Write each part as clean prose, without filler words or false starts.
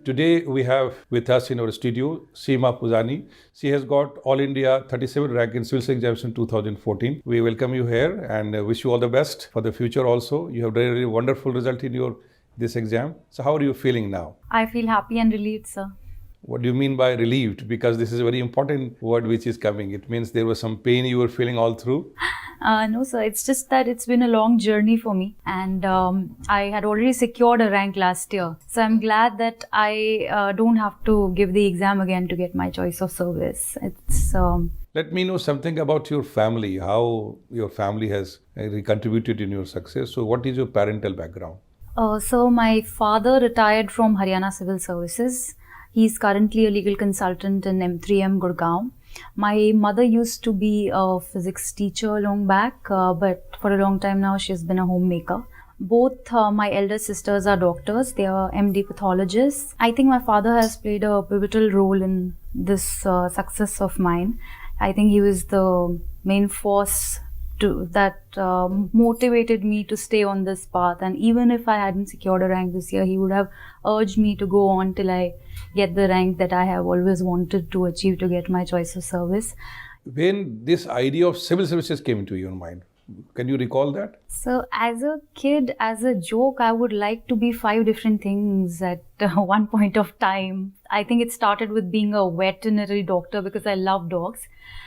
Today we have with us in our studio Seema Pujani. She has got All India 37 rank in Civil Services Examination 2014. We welcome you here and wish you all the best for the future also. You have done a really wonderful result in your this exam. So how are you feeling now? I feel happy and relieved, sir. What do you mean by relieved? Because this is a very important word which is coming. It means there was some pain you were feeling all through. No, sir. It's just that it's been a long journey for me, and I had already secured a rank last year. So I'm glad that I don't have to give the exam again to get my choice of service. Let me know something about your family, how your family has contributed in your success. So what is your parental background? So my father retired from Haryana Civil Services. He's currently a legal consultant in M3M Gurgaon. My mother used to be a physics teacher long back, but for a long time now she's been a homemaker. Both my elder sisters are doctors. They are MD pathologists. I think my father has played a pivotal role in this success of mine. I think he was the main force that motivated me to stay on this path. And even if I hadn't secured a rank this year, he would have urged me to go on till I get the rank that I have always wanted to achieve to get my choice of service. When this idea of civil services came into your mind, can you recall that? So as a kid, as a joke, I would like to be 5 different things at one point of time. I think it started with being a veterinary doctor because I love dogs.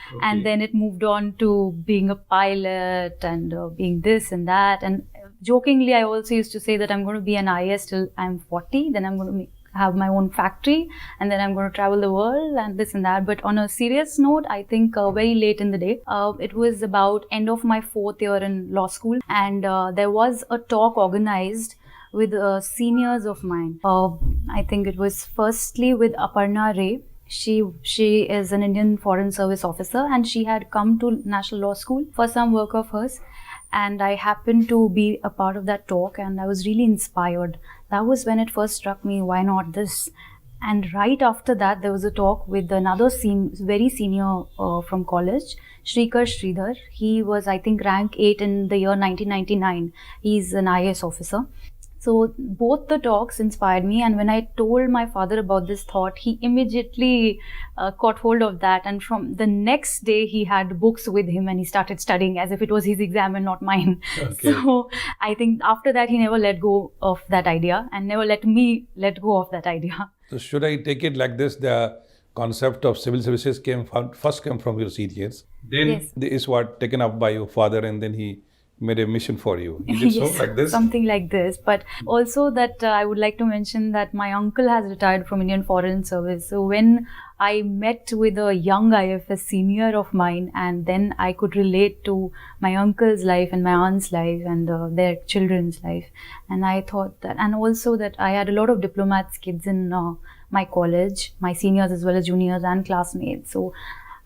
Okay. And then it moved on to being a pilot and being this and that. And jokingly, I also used to say that I'm going to be an IAS till I'm 40. Then I'm going to have my own factory. And then I'm going to travel the world and this and that. But on a serious note, I think very late in the day, it was about end of my 4th year in law school. And there was a talk organized with seniors of mine. I think it was firstly with Aparna Ray. She is an Indian Foreign Service officer and she had come to National Law School for some work of hers, and I happened to be a part of that talk and I was really inspired. That was when it first struck me, why not this? And right after that there was a talk with another very senior from college, Shrikar Sridhar. He was, I think, rank 8 in the year 1999. He's an IAS officer. So both the talks inspired me, and when I told my father about this thought, he immediately caught hold of that, and from the next day he had books with him and he started studying as if it was his exam and not mine. Okay. So I think after that he never let go of that idea and never let me let go of that idea. So should I take it like this, the concept of civil services first came from your seniors, then yes, is what taken up by your father, and then he made a mission for you. Is it yes, so like this? Something like this. But also that I would like to mention that my uncle has retired from Indian Foreign Service. So when I met with a young IFS senior of mine, and then I could relate to my uncle's life and my aunt's life and their children's life. And I thought that, and also that I had a lot of diplomats kids in my college, my seniors as well as juniors and classmates. So,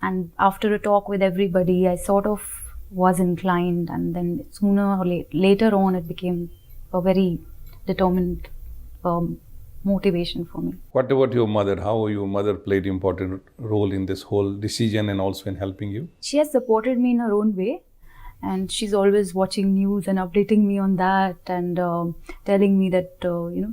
and after a talk with everybody, I sort of was inclined, and then sooner or later on it became a very determined motivation for me. What about your mother? How your mother played important role in this whole decision and also in helping you? She has supported me in her own way, and she's always watching news and updating me on that and telling me that,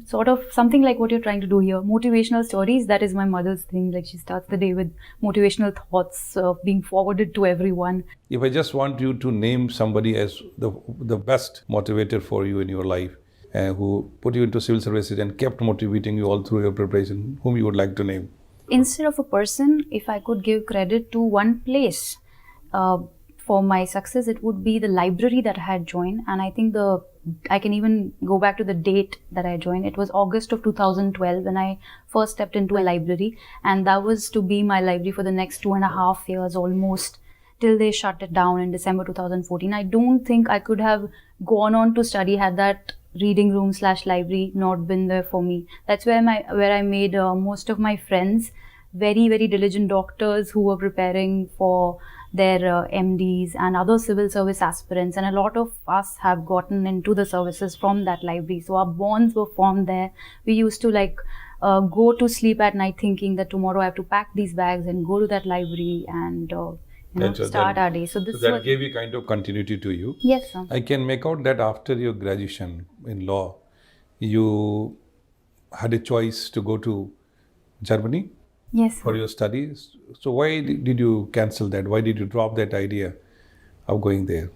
sort of something like what you're trying to do here. Motivational stories, that is my mother's thing. Like she starts the day with motivational thoughts being forwarded to everyone. If I just want you to name somebody as the best motivator for you in your life, who put you into civil services and kept motivating you all through your preparation, whom you would like to name? Instead of a person, if I could give credit to one place, for my success, it would be the library that I had joined. And I think I can even go back to the date that I joined. It was August of 2012 when I first stepped into a library. And that was to be my library for the next 2.5 years almost, till they shut it down in December 2014. I don't think I could have gone on to study had that reading room / library not been there for me. That's where I made most of my friends, very, very diligent doctors who were preparing for their MDs and other civil service aspirants, and a lot of us have gotten into the services from that library. So our bonds were formed there. We used to go to sleep at night thinking that tomorrow I have to pack these bags and go to that library and start our day. So that gave you kind of continuity to you. Yes, sir. I can make out that after your graduation in law, you had a choice to go to Germany Yes, for sir. your studies. So why did you cancel that? Why did you drop that idea of going there?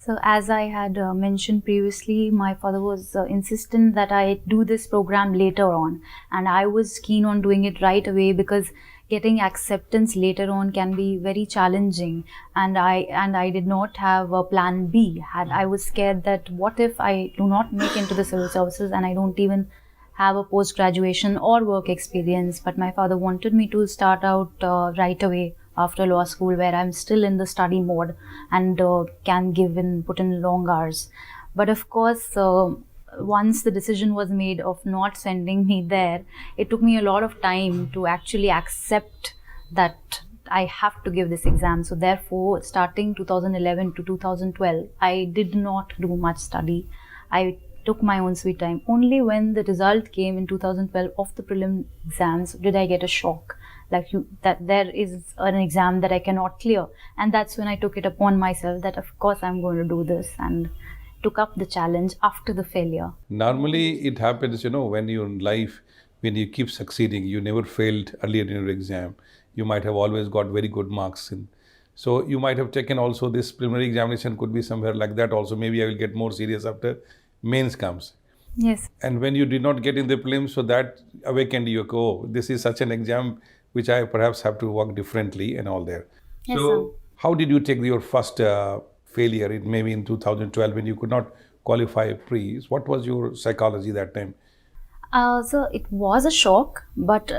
So as I had mentioned previously, my father was insistent that I do this program later on, and I was keen on doing it right away because getting acceptance later on can be very challenging, and I did not have a plan B. I was scared that what if I do not make into the civil services and I don't even have a post graduation or work experience. But my father wanted me to start out right away after law school, where I'm still in the study mode and can put in long hours. But of course, once the decision was made of not sending me there, it took me a lot of time to actually accept that I have to give this exam. So therefore, starting 2011 to 2012, I did not do much study. I took my own sweet time. Only when the result came in 2012 of the prelim exams did I get a shock, that there is an exam that I cannot clear. And that's when I took it upon myself that of course I'm going to do this, and took up the challenge after the failure. Normally, it happens, when you're in life, when you keep succeeding, you never failed earlier in your exam. You might have always got very good marks in. So you might have taken also this preliminary examination could be somewhere like that also. Maybe I will get more serious after mains comes. Yes. And when you did not get in the prelims, so that awakened you, oh, this is such an exam which I perhaps have to work differently and all there. Yes, So sir. how did you take your first failure maybe in 2012 when you could not qualify pre? What was your psychology that time? So it was a shock, but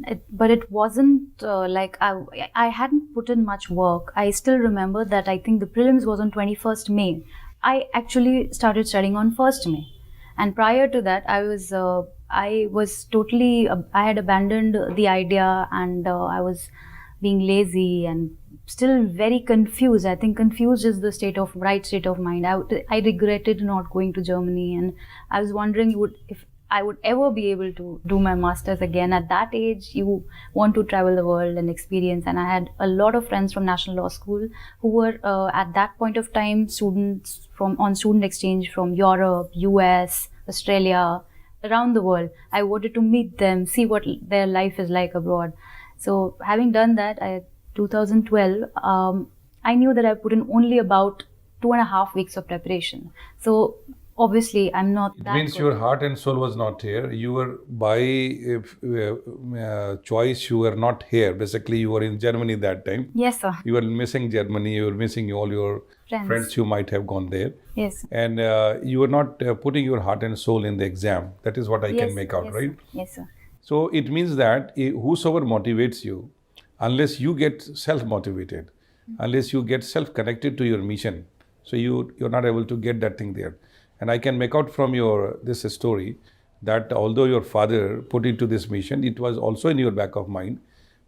it wasn't like I hadn't put in much work. I still remember that I think the prelims was on 21st May. I actually started studying on 1st May, and prior to that, I was totally I had abandoned the idea, and I was being lazy and still very confused. I think confused is the right state of mind. I regretted not going to Germany, and I was wondering if I would ever be able to do my masters again. At that age, you want to travel the world and experience. And I had a lot of friends from National Law School who were at that point of time students on student exchange from Europe, US, Australia, around the world. I wanted to meet them, see what their life is like abroad. So having done that, 2012, I knew that I put in only about 2.5 weeks of preparation. So obviously, I'm not It that means good. your heart and soul was not here. You were by choice, you were not here. Basically, you were in Germany that time. Yes, sir. You were missing Germany, you were missing all your friends who might have gone there. Yes. And you were not putting your heart and soul in the exam. That is what I can make out, yes, right? Sir. Yes, sir. So it means that whosoever motivates you, unless you get self-motivated, unless you get self-connected to your mission, so you're not able to get that thing there. And I can make out from this story that although your father put into this mission, it was also in your back of mind.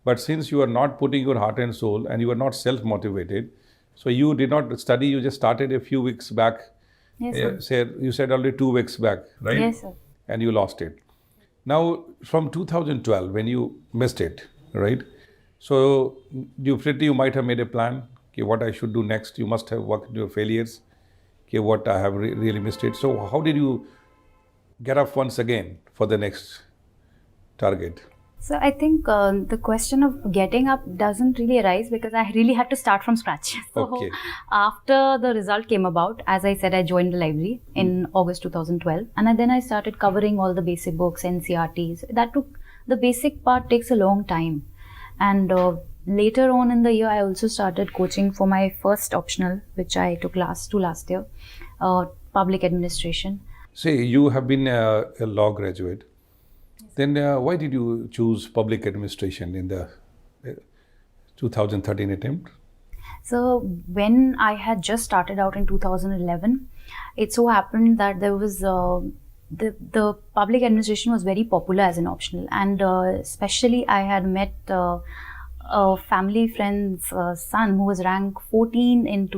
But since you are not putting your heart and soul and you are not self-motivated, so you did not study, you just started a few weeks back. Yes, sir. You said only 2 weeks back, right? Yes, sir. And you lost it. Now, from 2012, when you missed it, right? So you might have made a plan, okay, what I should do next. You must have worked on your failures, okay, what I have really missed it. So how did you get up once again for the next target? So I think the question of getting up doesn't really arise because I really had to start from scratch. So Okay. after the result came about, as I said, I joined the library in August 2012, and then I started covering all the basic books, NCRTs. The basic part takes a long time, and later on in the year, I also started coaching for my first optional, which I took last year, public administration. Say you have been a law graduate. Then why did you choose public administration in the 2013 attempt? So when I had just started out in 2011, it so happened that there was the public administration was very popular as an optional, and especially I had met a family friend's son who was ranked 14 in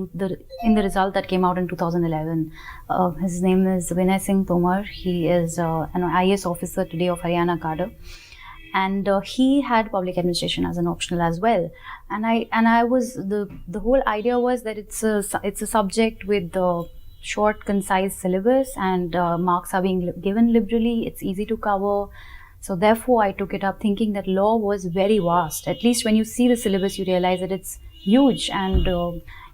the result that came out in 2011. His name is Vinay Singh Tomar. He is an IAS officer today of Haryana cadre, and he had public administration as an optional as well. And I was the whole idea was that it's a subject with short, concise syllabus, and marks are being given liberally. It's easy to cover. So therefore, I took it up thinking that law was very vast. At least when you see the syllabus, you realize that it's huge, and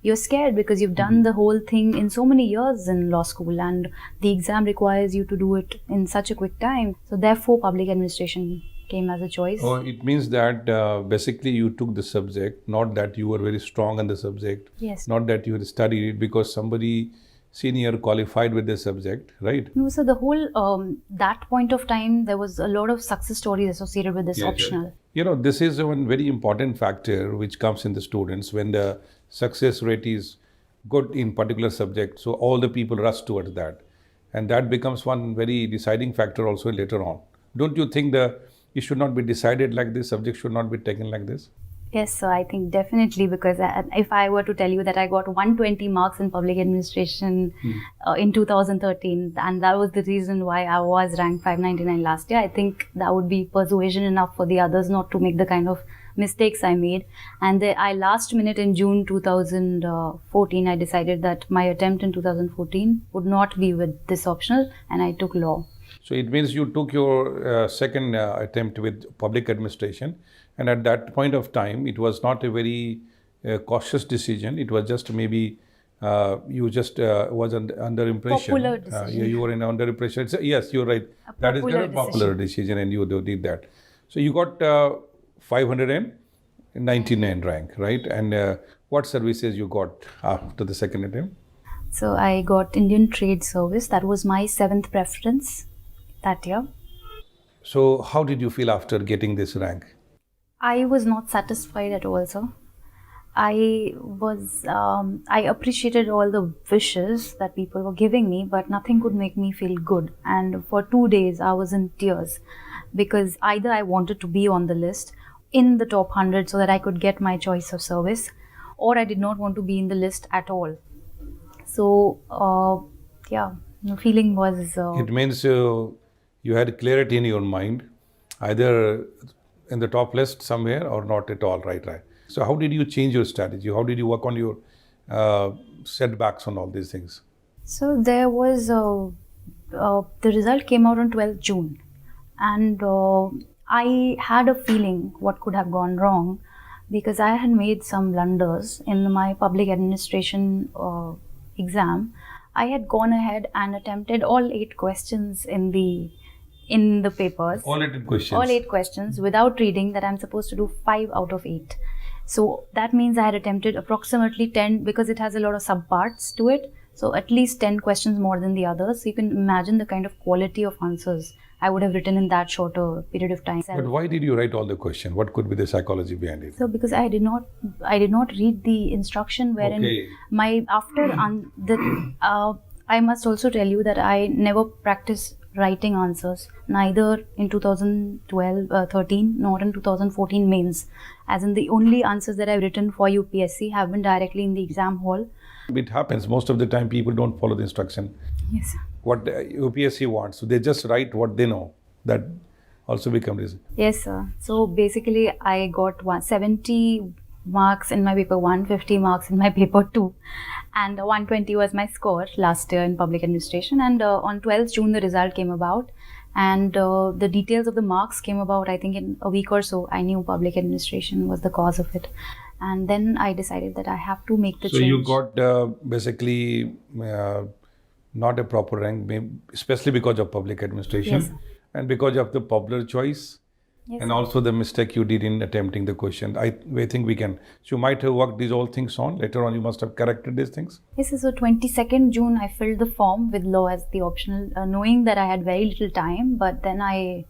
you're scared because you've done the whole thing in so many years in law school, and the exam requires you to do it in such a quick time. So therefore, public administration came as a choice. Oh, it means that basically you took the subject, not that you were very strong in the subject, Yes. not that you had studied it because somebody senior qualified with the subject, right? No, so the whole, that point of time, there was a lot of success stories associated with this Yes, optional. yes. You know, this is one very important factor which comes in the students when the success rate is good in particular subject. So all the people rush towards that. And that becomes one very deciding factor also later on. Don't you think it should not be decided like this, subject should not be taken like this? Yes, so I think definitely, because if I were to tell you that I got 120 marks in public administration in 2013, and that was the reason why I was ranked 599 last year, I think that would be persuasion enough for the others not to make the kind of mistakes I made. And I last minute in June 2014, I decided that my attempt in 2014 would not be with this optional, and I took law. So it means you took your second attempt with public administration, and at that point of time, it was not a very cautious decision. It was just maybe you just was under impression. Popular decision. You were under impression. Yes, you're right. That is a popular decision, and you did that. So you got 599 rank, right? And what services you got after the second attempt? So I got Indian Trade Service. That was my 7th preference that year. So how did you feel after getting this rank? I was not satisfied at all, sir. I appreciated all the wishes that people were giving me, but nothing could make me feel good. And for 2 days, I was in tears because either I wanted to be on the list in the top 100 so that I could get my choice of service, or I did not want to be in the list at all. So, the feeling was... It means you had clarity in your mind, either in the top list somewhere or not at all, right? So how did you change your strategy? How did you work on your setbacks on all these things? So there was, the result came out on 12th June, and I had a feeling what could have gone wrong because I had made some blunders in my public administration exam. I had gone ahead and attempted all 8 questions in the papers. All 8 questions? All 8 questions without reading that I'm supposed to do 5 out of 8. So that means I had attempted approximately 10 because it has a lot of subparts to it. So at least 10 questions more than the others. So you can imagine the kind of quality of answers I would have written in that shorter period of time. But why did you write all the questions? What could be the psychology behind it? So because I did not read the instruction wherein I must also tell you that I never practiced writing answers, neither in 2013 nor in 2014 mains. As in, the only answers that I've written for UPSC have been directly in the exam hall. It happens. Most of the time people don't follow the instruction. Yes. What UPSC wants. So they just write what they know. That also becomes reason. Yes, sir. So basically I got 70 marks in my paper 1, 50 marks in my paper 2. And 120 was my score last year in public administration. And on 12th June, the result came about. And the details of the marks came about, I think, in a week or so. I knew public administration was the cause of it. And then I decided that I have to make the change. So you got basically not a proper rank, especially because of public administration. Yes, and because of the popular choice. Yes, and also the mistake you did in attempting the question. I think we can. So you might have worked these all things on. Later on, you must have corrected these things. Yes, so 22nd June, I filled the form with law as the optional, knowing that I had very little time. But then I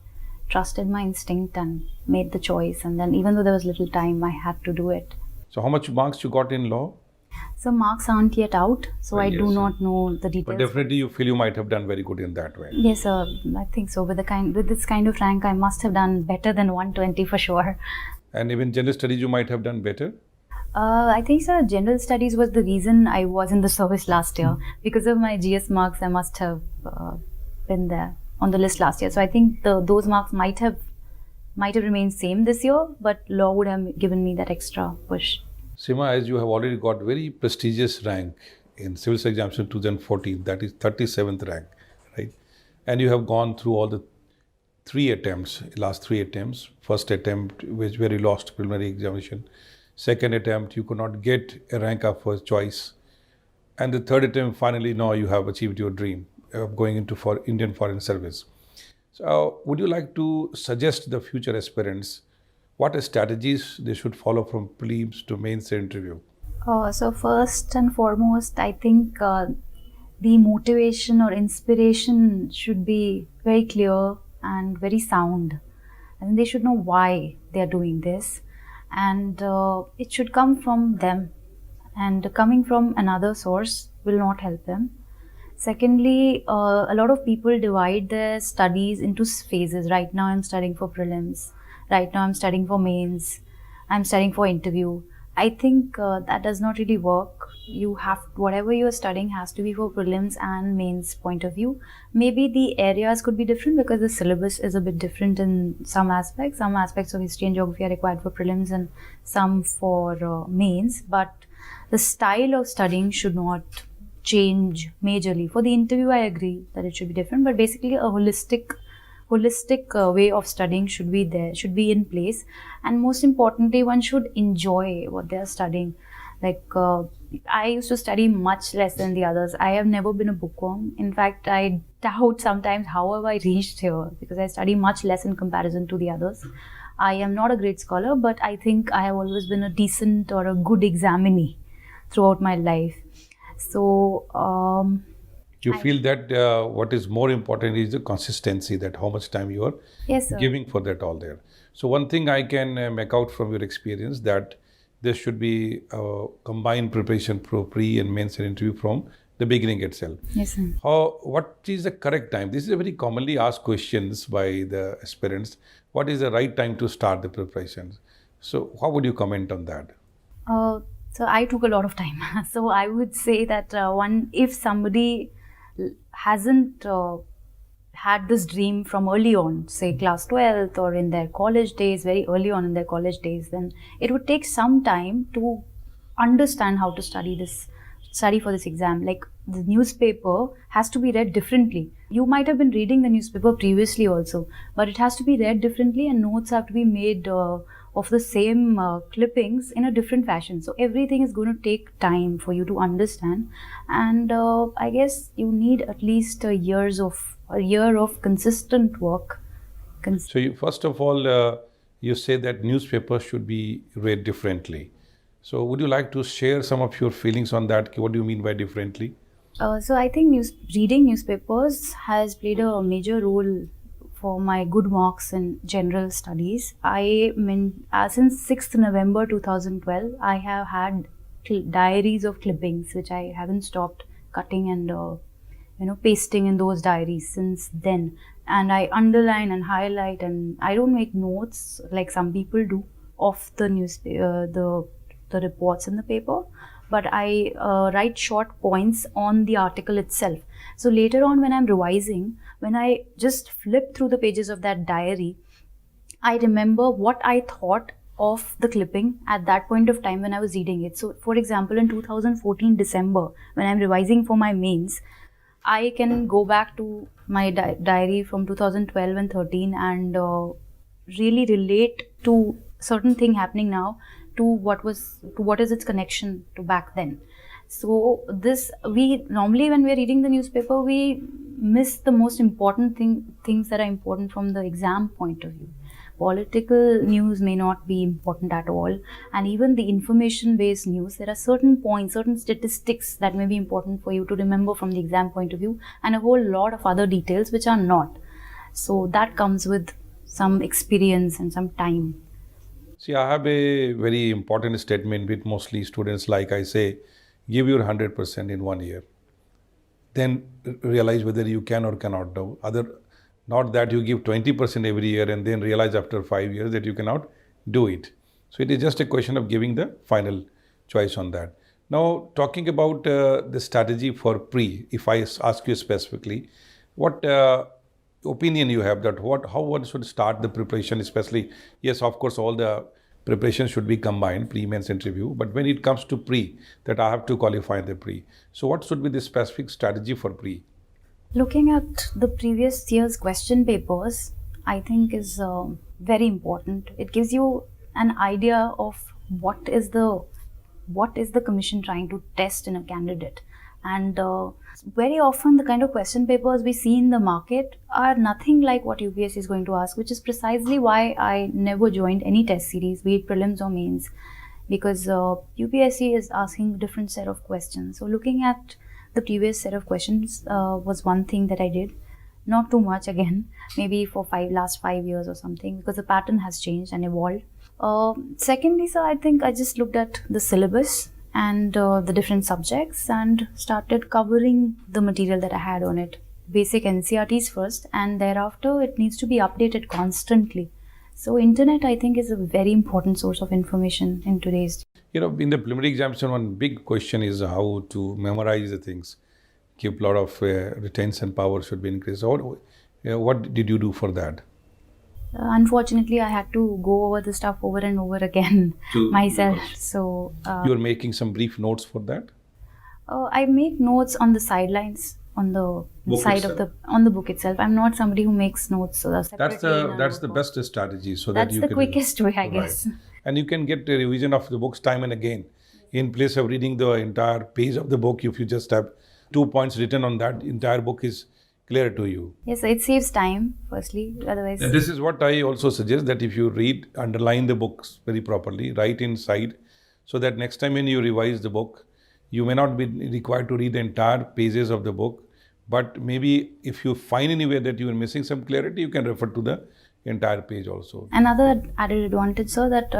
trusted my instinct and made the choice. And then even though there was little time, I had to do it. So how much marks you got in law? So marks aren't yet out. So I do not know the details. But definitely you feel you might have done very good in that way. Yes, I think so. With this kind of rank, I must have done better than 120 for sure. And even general studies, you might have done better? I think, sir, general studies was the reason I was in the service last year. Because of my GS marks, I must have been there on the list last year. So I think those marks might have remained same this year, but law would have given me that extra push. Simma, as you have already got very prestigious rank in Civil Service Examination 2014, that is 37th rank, right? And you have gone through all the last three attempts. First attempt, where you lost preliminary examination. Second attempt, you could not get a rank of first choice. And the third attempt, finally, now you have achieved your dream of going into Indian Foreign Service. So would you like to suggest the future aspirants what strategies they should follow from prelims to mains interview? So first and foremost, I think the motivation or inspiration should be very clear and very sound. And they should know why they are doing this. And it should come from them. And coming from another source will not help them. Secondly, a lot of people divide their studies into phases. Right now I'm studying for prelims. Right now I'm studying for mains. I'm studying for interview. I think that does not really work. Whatever you are studying has to be for prelims and mains point of view. Maybe the areas could be different because the syllabus is a bit different in some aspects. Some aspects of history and geography are required for prelims and some for mains. But the style of studying should not change majorly. For the interview, I agree that it should be different, but basically a holistic way of studying should be in place. And most importantly, one should enjoy what they are studying. Like I used to study much less than the others. I have never been a bookworm. In fact, I doubt sometimes how have I reached here, because I study much less in comparison to the others. I am not a great scholar, but I think I have always been a decent or a good examinee throughout my life. So you feel that what is more important is the consistency, that how much time you are giving for that all there. So one thing I can make out from your experience, that there should be combined preparation for pre and mains and interview from the beginning itself. Yes, sir. What is the correct time? This is a very commonly asked questions by the aspirants. What is the right time to start the preparations? So how would you comment on that? So I took a lot of time. So I would say that if somebody hasn't had this dream from early on, say class 12th or in their college days, very early on in their college days, then it would take some time to understand how to study for this exam. Like the newspaper has to be read differently. You might have been reading the newspaper previously also, but it has to be read differently and notes have to be made of the same clippings in a different fashion. So everything is going to take time for you to understand, and I guess you need at least a year of consistent work. So you, first of all, you say that newspapers should be read differently. So would you like to share some of your feelings on that? What do you mean by differently? So I think reading newspapers has played a major role for my good marks in general studies. Since 6th November 2012, I have had diaries of clippings which I haven't stopped cutting and pasting in those diaries since then. And I underline and highlight, and I don't make notes like some people do of the the reports in the paper, but I write short points on the article itself. So later on when I'm revising, when I just flip through the pages of that diary, I remember what I thought of the clipping at that point of time when I was reading it. So for example, in 2014 December, when I'm revising for my mains, I can go back to my diary from 2012 and 13 and really relate to certain thing happening now to what is its connection to back then. So we normally, when we're reading the newspaper, we miss the most important things that are important from the exam point of view. Political news may not be important at all, and even the information-based news, there are certain points, certain statistics that may be important for you to remember from the exam point of view, and a whole lot of other details which are not. So that comes with some experience and some time. See, I have a very important statement with mostly students, like I say, give your 100% in 1 year. Then realize whether you can or cannot do. Not that you give 20% every year and then realize after 5 years that you cannot do it. So it is just a question of giving the final choice on that. Now, talking about the strategy for pre, if I ask you specifically, what opinion you have that how one should start the preparation, especially, yes, of course, all the preparation should be combined, pre-mains interview. But when it comes to pre, that I have to qualify the pre. So what should be the specific strategy for pre? Looking at the previous year's question papers, I think is very important. It gives you an idea of what is the commission trying to test in a candidate. And very often the kind of question papers we see in the market are nothing like what UPSC is going to ask, which is precisely why I never joined any test series, be it prelims or mains, because UPSC is asking a different set of questions. So looking at the previous set of questions was one thing that I did. Not too much again, maybe for last 5 years or something, because the pattern has changed and evolved. Secondly, sir, I think I just looked at the syllabus and the different subjects and started covering the material that I had on it. Basic NCERTs first, and thereafter it needs to be updated constantly. So internet, I think, is a very important source of information in today's. In the preliminary examination, one big question is how to memorize the things. Keep a lot of retention power should be increased. So what did you do for that? Unfortunately, I had to go over the stuff over and over again myself. So you're making some brief notes for that? I make notes on the sidelines, on the book side itself. of the book itself. I'm not somebody who makes notes. So That's the best strategy. So that's that you the can, quickest way, I guess. And you can get a revision of the books time and again. In place of reading the entire page of the book, if you just have 2 points written on that, entire book is clear to you. Yes, it saves time, firstly. Otherwise, And this is what I also suggest, that if you read, underline the books very properly, write inside, so that next time when you revise the book, you may not be required to read the entire pages of the book, but maybe if you find anywhere that you are missing some clarity, you can refer to the entire page also. another added advantage, sir, that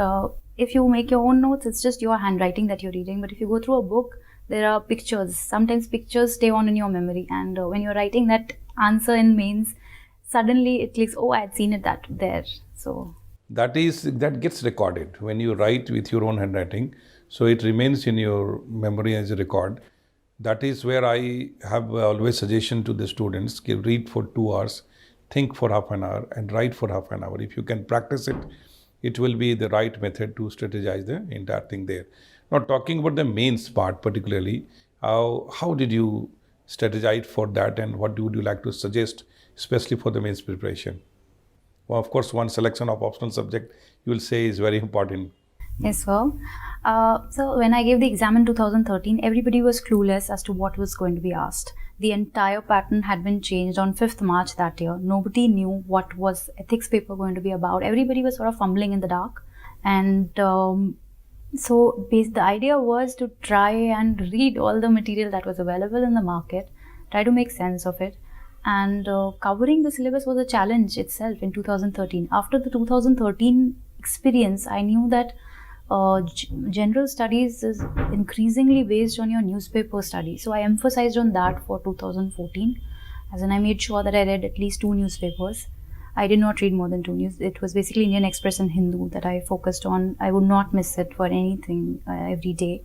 if you make your own notes, it's just your handwriting that you're reading. But if you go through a book, there are pictures. Sometimes pictures stay on in your memory, and when you're writing that answer in mains, suddenly it clicks, oh, I had seen it there. So that gets recorded when you write with your own handwriting, so it remains in your memory as a record. That is where I have always suggestion to the students: read for 2 hours, think for half an hour, and write for half an hour. If you can practice it, it will be the right method to strategize the entire thing there. Now, talking about the mains part particularly, how did you strategize for that, and what would you like to suggest, especially for the mains preparation? Well, of course, one selection of optional subject you will say is very important. yes, sir. So when I gave the exam in 2013, everybody was clueless as to what was going to be asked. The entire pattern had been changed on 5th March that year. Nobody knew what was ethics paper going to be about. Everybody was sort of fumbling in the dark. And so the idea was to try and read all the material that was available in the market, try to make sense of it. And covering the syllabus was a challenge itself in 2013. After the 2013 experience, I knew that general studies is increasingly based on your newspaper study. So I emphasized on that for 2014, as in I made sure that I read at least 2 newspapers. I did not read more than 2 news. It was basically Indian Express and Hindu that I focused on. I would not miss it for anything every day.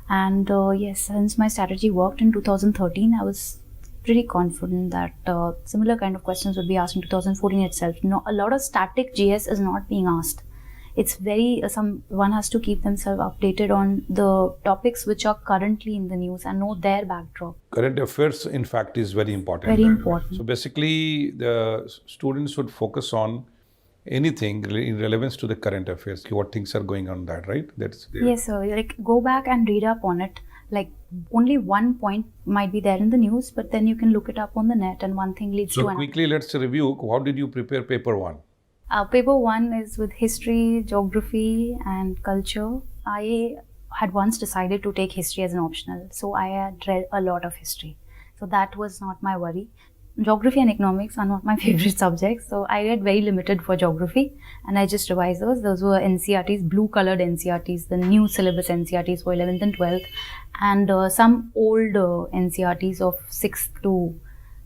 And yes, since my strategy worked in 2013, I was pretty confident that similar kind of questions would be asked in 2014 itself. A lot of static GS is not being asked. It's very, one has to keep themselves updated on the topics which are currently in the news and know their backdrop. Current affairs, in fact, is very important. Very important. So basically, the students should focus on anything in relevance to the current affairs, what things are going on that, right? Yes, sir. Like, go back and read up on it. Like, only one point might be there in the news, but then you can look it up on the net and one thing leads to another. So quickly, let's review. How did you prepare paper 1? Paper 1 is with history, geography and culture. I had once decided to take history as an optional. So I had read a lot of history. So that was not my worry. Geography and economics are not my favorite subjects. So I read very limited for geography and I just revised those. Those were NCERTs, blue colored NCERTs, the new syllabus NCERTs for 11th and 12th, and some old NCERTs of 6th to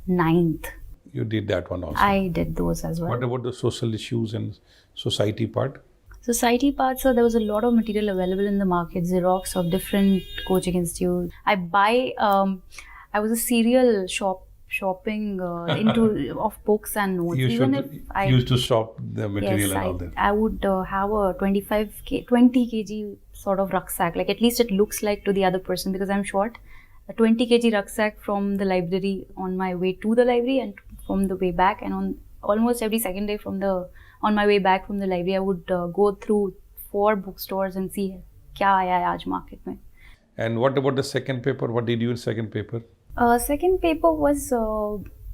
9th. You did that one also? I did those as well. What about the social issues and society part? Society part, so there was a lot of material available in the market, Xerox of different coaching institutes. I was a serial shopping into of books and notes. You Even should if I used to shop the material yes, and all that. I would have a 20 kg sort of rucksack. Like at least it looks like to the other person because I'm short. A 20 kg rucksack from the library on my way to the library and from the way back, and on almost every second day on my way back from the library, I would go through 4 bookstores and see क्या आया है आज market में. And what about the second paper? What did you in second paper? Second paper was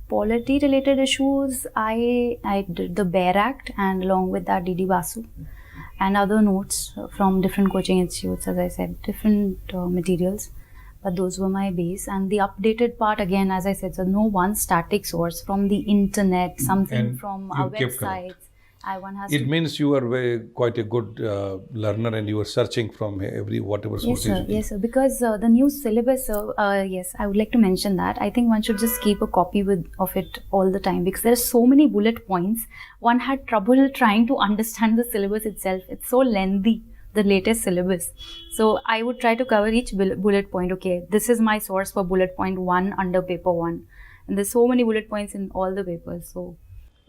polity related issues. I did the Bear Act and along with that DD Basu and other notes from different coaching institutes, as I said, different materials. But those were my base. And the updated part again, as I said, so no one static source from the internet, something And from you our kept websites. One has It to means you are quite a good learner and you are searching from whatever Yes, sources. sir. Yes, sir. Because the new syllabus, yes, I would like to mention that. I think one should just keep a copy of it all the time because there are so many bullet points. One had trouble trying to understand the syllabus itself. It's so lengthy, the latest syllabus. So I would try to cover each bullet point. Okay, this is my source for bullet point 1 under paper 1. And there's so many bullet points in all the papers. So.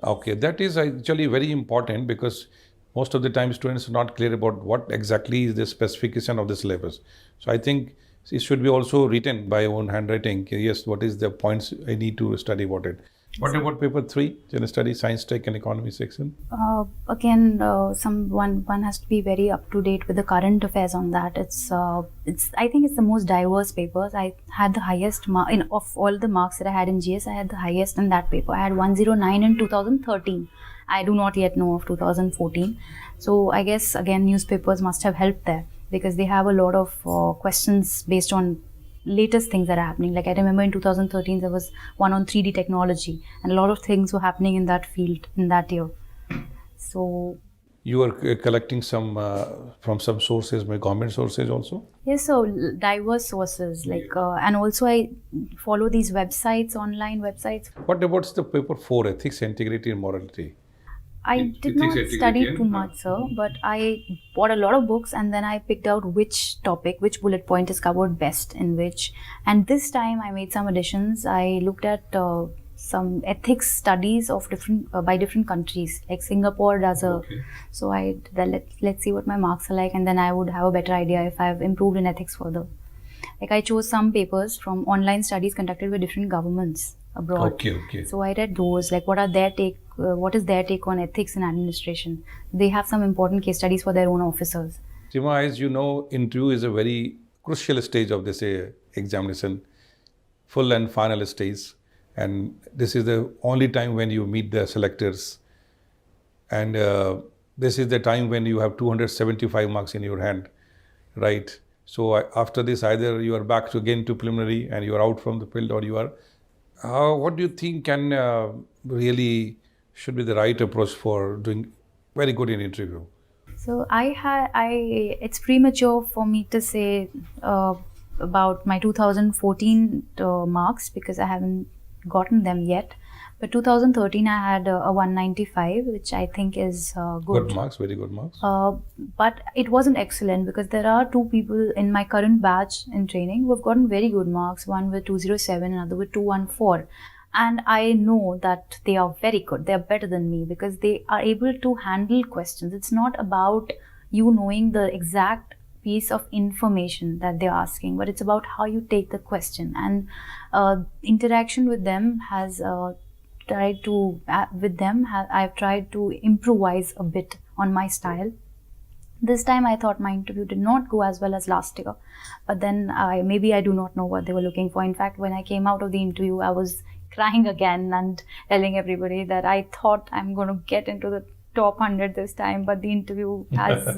Okay, that is actually very important because most of the time students are not clear about what exactly is the specification of the syllabus. So I think it should be also written by own handwriting. Yes, what is the points I need to study about it. What about paper 3, General Studies, Science, Tech and Economy section? Again, one has to be very up to date with the current affairs on that. I think it's the most diverse papers. I had the highest mark of all the marks that I had in GS. I had the highest in that paper. I had 109 in 2013. I do not yet know of 2014. So I guess again newspapers must have helped there because they have a lot of questions based on latest things that are happening. Like I remember in 2013 there was one on 3D technology and a lot of things were happening in that field in that year. So you are collecting some from some sources, my government sources also? Yes, so diverse sources like and also I follow these websites, online websites. What about the paper 4, Ethics, Integrity and Morality? I did not study too much, sir, but I bought a lot of books and then I picked out which topic, which bullet point is covered best in which. And this time I made some additions. I looked at some ethics studies of by different countries, like Singapore does a. Okay. So let's see what my marks are like, and then I would have a better idea if I've improved in ethics further. Like I chose some papers from online studies conducted by different governments abroad. Okay. So I read those, like what is their take on ethics in administration. They have some important case studies for their own officers. Simma, as you know, interview is a very crucial stage of this examination, full and final stage. And this is the only time when you meet the selectors. And this is the time when you have 275 marks in your hand, right? So after this, either you are back again to preliminary and you are out from the field, or you are. What do you think can really should be the right approach for doing very good in interview? So it's premature for me to say about my 2014 marks because I haven't gotten them yet. But 2013 I had a 195, which I think is good. Good marks, very good marks. But it wasn't excellent because there are 2 people in my current batch in training who have gotten very good marks, one with 207 and another with 214. And I know that they are very good. They are better than me because they are able to handle questions. It's not about you knowing the exact piece of information that they're asking, but it's about how you take the question. And interaction with them has I've tried to improvise a bit on my style. This time I thought my interview did not go as well as last year, but then maybe I do not know what they were looking for. In fact, when I came out of the interview, I was crying again and telling everybody that I thought I'm going to get into the top 100 this time, but the interview has,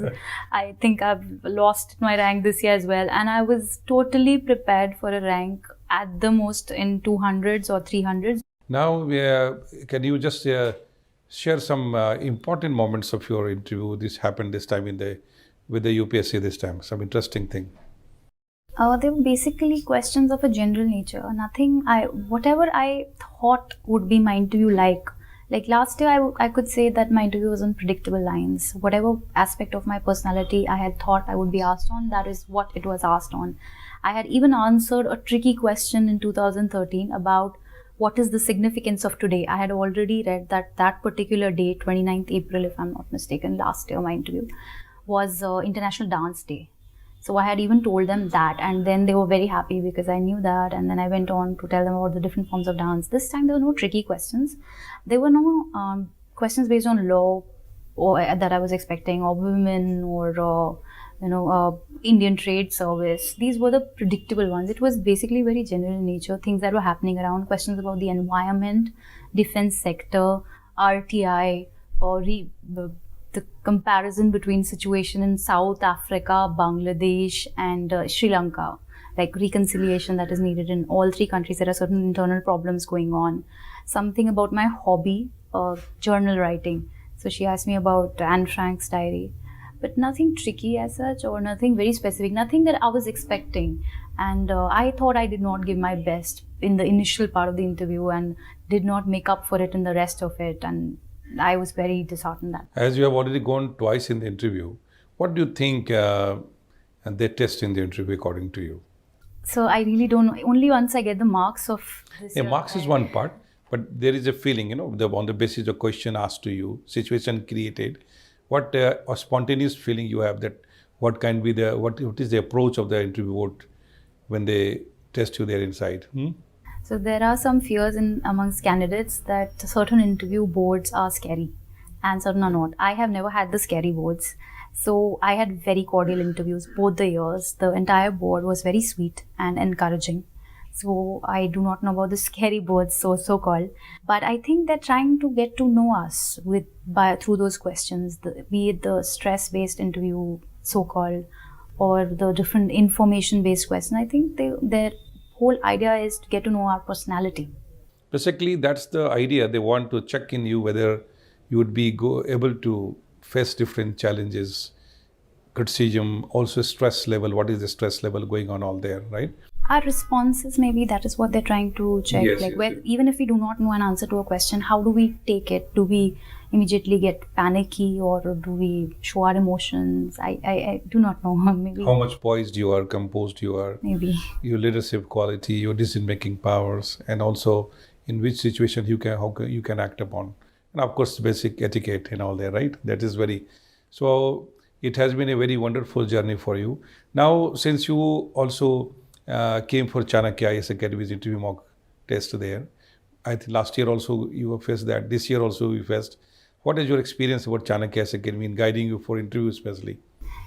I think I've lost my rank this year as well. And I was totally prepared for a rank at the most in 200s or 300s. Now, can you just share some important moments of your interview? This happened this time with the UPSC this time, some interesting thing. They were basically questions of a general nature. Whatever I thought would be my interview like. Like last year, I could say that my interview was on predictable lines. Whatever aspect of my personality I had thought I would be asked on, that is what it was asked on. I had even answered a tricky question in 2013 about what is the significance of today. I had already read that that particular day, 29th April, if I'm not mistaken, last year my interview, was International Dance Day. So I had even told them that, and then they were very happy because I knew that, and then I went on to tell them about the different forms of dance. This time there were no tricky questions. There were no questions based on law or that I was expecting, or women, or Indian trade service. These were the predictable ones. It was basically very general in nature, things that were happening around, questions about the environment, defense sector, RTI, or the comparison between situation in South Africa, Bangladesh, and Sri Lanka, like reconciliation that is needed in all three countries. There are certain internal problems going on. Something about my hobby, journal writing. So she asked me about Anne Frank's diary, but nothing tricky as such, or nothing very specific, nothing that I was expecting. And I thought I did not give my best in the initial part of the interview and did not make up for it in the rest of it. And I was very disheartened that. As you have already gone twice in the interview, what do you think they test in the interview according to you? So I really don't know. Only once I get the marks of this. Yeah, marks is one part, but there is a feeling, on the basis of question asked to you, situation created, what a spontaneous feeling you have, that what can be what is the approach of the interview board when they test you there inside? So there are some fears amongst candidates that certain interview boards are scary and certain are not. I have never had the scary boards. So I had very cordial interviews both the years. The entire board was very sweet and encouraging. So I do not know about the scary boards, so-called. But I think they're trying to get to know us through those questions, be it the stress-based interview, so-called, or the different information-based question. I think their whole idea is to get to know our personality. Basically, that's the idea. They want to check in you whether you would be able to face different challenges, criticism, also stress level. What is the stress level going on all there, right? Our responses, maybe that is what they're trying to check. Yes. Even if we do not know an answer to a question, how do we take it? Do we immediately get panicky, or do we show our emotions? I do not know. Maybe how much poised you are, composed you are, maybe your leadership quality, your decision-making powers, and also in which situation you can act upon, and of course basic etiquette and all that, right? That is very. So it has been a very wonderful journey for you. Now, since you also came for Chanakya IAS Academy's interview mock test there, I think last year also you faced that. This year also you faced. What is your experience about Chanakya IAS Academy in guiding you for interview especially?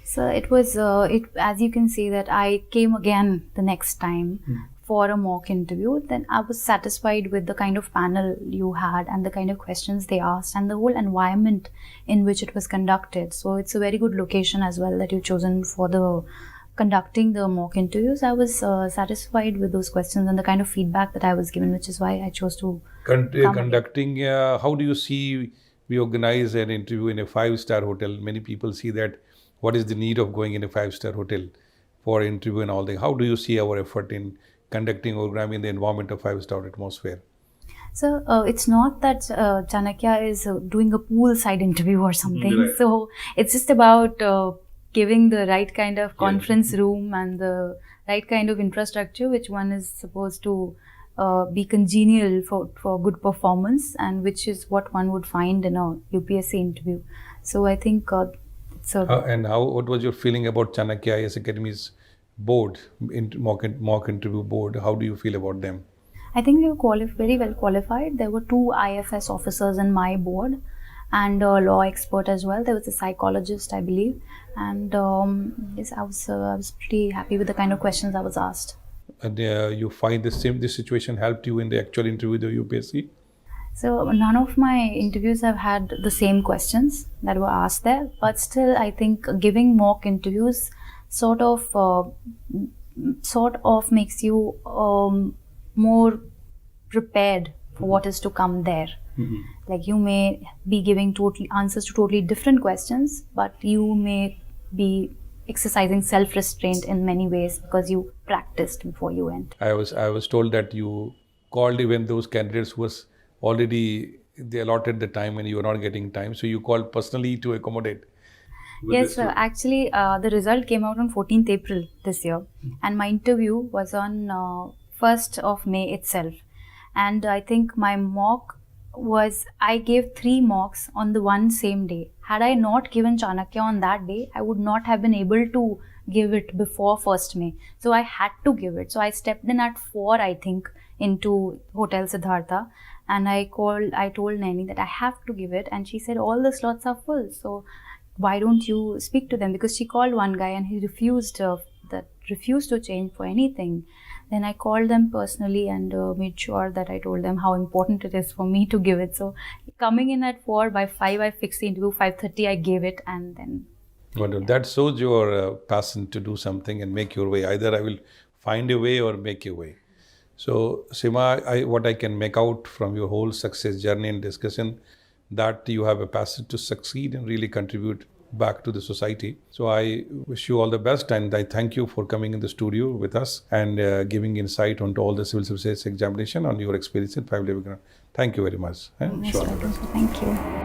So it was, as you can see that I came again the next time for a mock interview. Then I was satisfied with the kind of panel you had and the kind of questions they asked and the whole environment in which it was conducted. So it's a very good location as well that you've chosen for conducting the mock interviews. I was satisfied with those questions and the kind of feedback that I was given, which is why I chose to conducting. How do you see we organize an interview in a 5-star hotel? Many people see that what is the need of going in a 5-star hotel for interview and all that. How do you see our effort in conducting or programming in the environment of 5-star atmosphere? So it's not that Chanakya is doing a poolside interview or something. Right. So it's just about giving the right kind of conference room and the right kind of infrastructure, which one is supposed to be congenial for good performance, and which is what one would find in a UPSC interview. So I think what was your feeling about Chanakya IAS Academy's board, mock interview board? How do you feel about them? I think they were very well qualified. There were 2 IFS officers in my board and a law expert as well. There was a psychologist, I believe. And yes, I was pretty happy with the kind of questions I was asked. And you find this situation helped you in the actual interview with the UPSC? So none of my interviews have had the same questions that were asked there, but still I think giving mock interviews sort of makes you more prepared for what is to come there. Like you may be giving answers to totally different questions, but you may be exercising self-restraint in many ways because you practiced before you went. I was told that you called even those candidates who was already they allotted the time and you were not getting time, so you called personally to accommodate. Yes, sir. Actually, the result came out on 14th April this year, and my interview was on 1st of May itself. And I think my mock was, I gave 3 mocks on the one same day. Had I not given Chanakya on that day, I would not have been able to give it before 1st May. So I had to give it. So I stepped in at 4, I think, into Hotel Siddhartha, and I told Naini that I have to give it, and she said all the slots are full, so why don't you speak to them? Because she called one guy and he refused to change for anything. Then I called them personally and made sure that I told them how important it is for me to give it. So coming in at 4, by 5 I fixed the interview, 5:30 I gave it, and then. Wonderful. That shows your passion to do something and make your way. Either I will find a way or make a way. So, Simma, what I can make out from your whole success journey and discussion, that you have a passion to succeed and really contribute back to the society. So I wish you all the best, and I thank you for coming in the studio with us and giving insight onto all the Civil Services Examination on your experience in 5 Level. Thank you very much. Sure. Thank you.